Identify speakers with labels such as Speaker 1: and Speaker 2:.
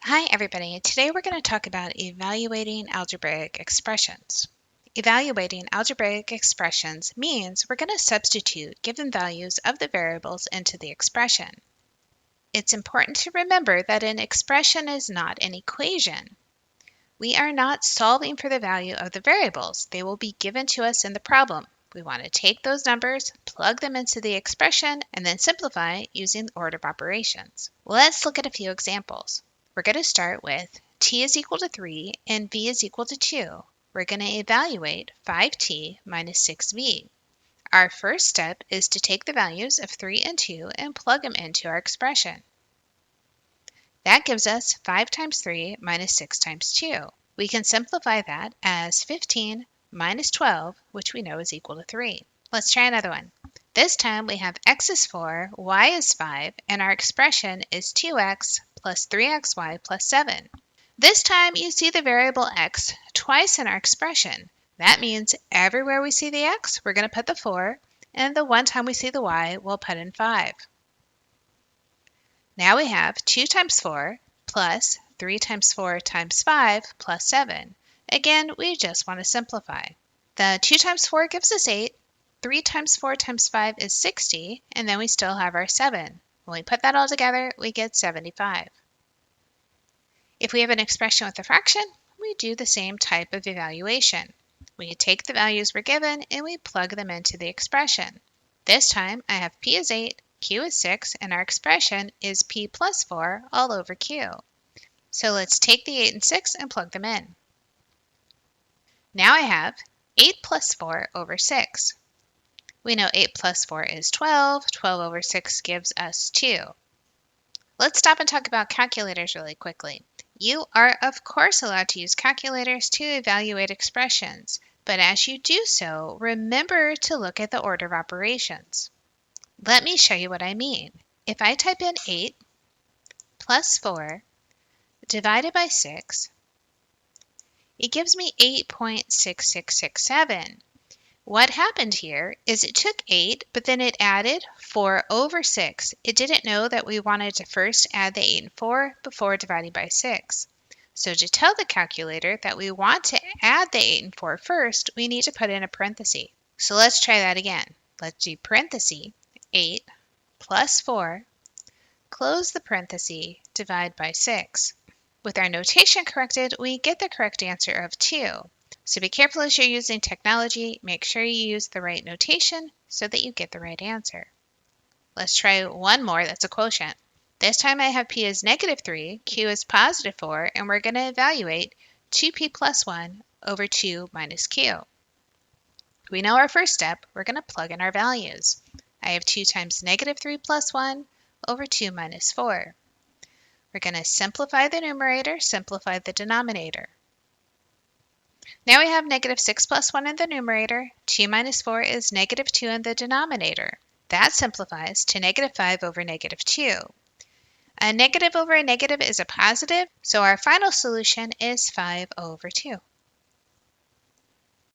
Speaker 1: Hi everybody, today we're going to talk about evaluating algebraic expressions. Evaluating algebraic expressions means we're going to substitute given values of the variables into the expression. It's important to remember that an expression is not an equation. We are not solving for the value of the variables. They will be given to us in the problem. We want to take those numbers, plug them into the expression, and then simplify using the order of operations. Let's look at a few examples. We're going to start with t is equal to 3 and v is equal to 2. We're going to evaluate 5t minus 6v. Our first step is to take the values of 3 and 2 and plug them into our expression. That gives us 5 times 3 minus 6 times 2. We can simplify that as 15 minus 12, which we know is equal to 3. Let's try another one. This time we have x is 4, y is 5, and our expression is 2x plus 3xy plus 7. This time you see the variable x twice in our expression. That means everywhere we see the x, we're going to put the 4, and the one time we see the y, we'll put in 5. Now we have 2 times 4 plus 3 times 4 times 5 plus 7. Again, we just want to simplify. The 2 times 4 gives us 8, 3 times 4 times 5 is 60, and then we still have our 7. When we put that all together, we get 75. If we have an expression with a fraction, we do the same type of evaluation. We take the values we're given and we plug them into the expression. This time I have p is 8, q is 6, and our expression is p plus 4 all over q. So let's take the 8 and 6 and plug them in. Now I have 8 plus 4 over 6. We know 8 plus 4 is 12. 12 over 6 gives us 2. Let's stop and talk about calculators really quickly. You are, of course, allowed to use calculators to evaluate expressions, but as you do so, remember to look at the order of operations. Let me show you what I mean. If I type in 8 plus 4 divided by 6, it gives me 8.6667. What happened here is it took 8, but then it added 4 over 6. It didn't know that we wanted to first add the 8 and 4 before dividing by 6. So to tell the calculator that we want to add the 8 and 4 first, we need to put in a parenthesis. So let's try that again. Let's do parenthesis 8 plus 4, close the parenthesis, divide by 6. With our notation corrected, we get the correct answer of 2. So be careful as you're using technology. Make sure you use the right notation so that you get the right answer. Let's try one more that's a quotient. This time I have p is negative 3, q is positive 4, and we're going to evaluate 2p plus 1 over 2 minus q. We know our first step. We're going to plug in our values. I have 2 times negative 3 plus 1 over 2 minus 4. We're going to simplify the numerator, simplify the denominator. Now we have negative 6 plus 1 in the numerator. 2 minus 4 is negative 2 in the denominator. That simplifies to negative 5 over negative 2. A negative over a negative is a positive, so our final solution is 5 over 2.